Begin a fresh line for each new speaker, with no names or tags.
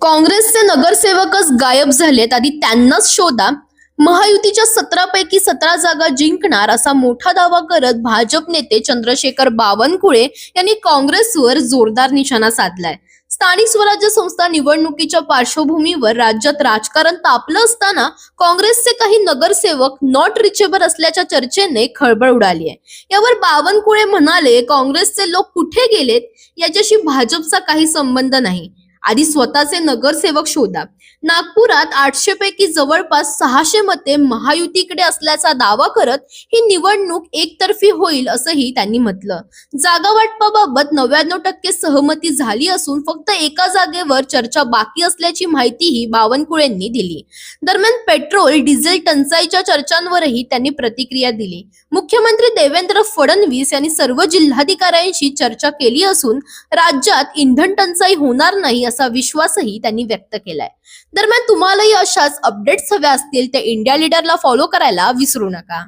काँग्रेसचे नगरसेवकच गायब झालेत, आधी त्यांनाच शोधा. महायुतीच्या 17 पैकी 17 जागा जिंकणार असा मोठा दावा करत भाजप नेते चंद्रशेखर बावनकुळे यांनी काँग्रेसवर जोरदार निशाणा साधलाय. स्थानिक स्वराज्य संस्था निवडणुकीच्या पार्श्वभूमीवर राज्यात राजकारण तापलं असताना काँग्रेसचे काही नगरसेवक नॉट रिचेबल असल्याच्या चर्चेने खळबळ उडाली आहे. यावर बावनकुळे म्हणाले, काँग्रेसचे लोक कुठे गेलेत याच्याशी भाजपचा काही संबंध नाही. आधी स्वतःचे नगरसेवक शोधा. नागपुरात 800 पैकी जवळपास 600 मते महायुतीकडे असल्याचा दावा करत ही निवडणूक एकतर्फी होईल असंही त्यांनी म्हटलं. जागा वाटपाबाबत 99% सहमती झाली असून फक्त एका जागेवर चर्चा बाकी असल्याची माहितीही बावनकुळेंनी दिली. दरम्यान पेट्रोल डिझेल टंचाईच्या चर्चांवरही त्यांनी प्रतिक्रिया दिली. मुख्यमंत्री देवेंद्र फडणवीस यांनी सर्व जिल्हाधिकाऱ्यांशी चर्चा केली असून राज्यात इंधन टंचाई होणार नाही असा विश्वासही त्यांनी व्यक्त केलाय. दरम्यान तुम्हालाही अशाच अपडेट्स हव्या असतील तर इंडिया लीडरला फॉलो करायला विसरू नका.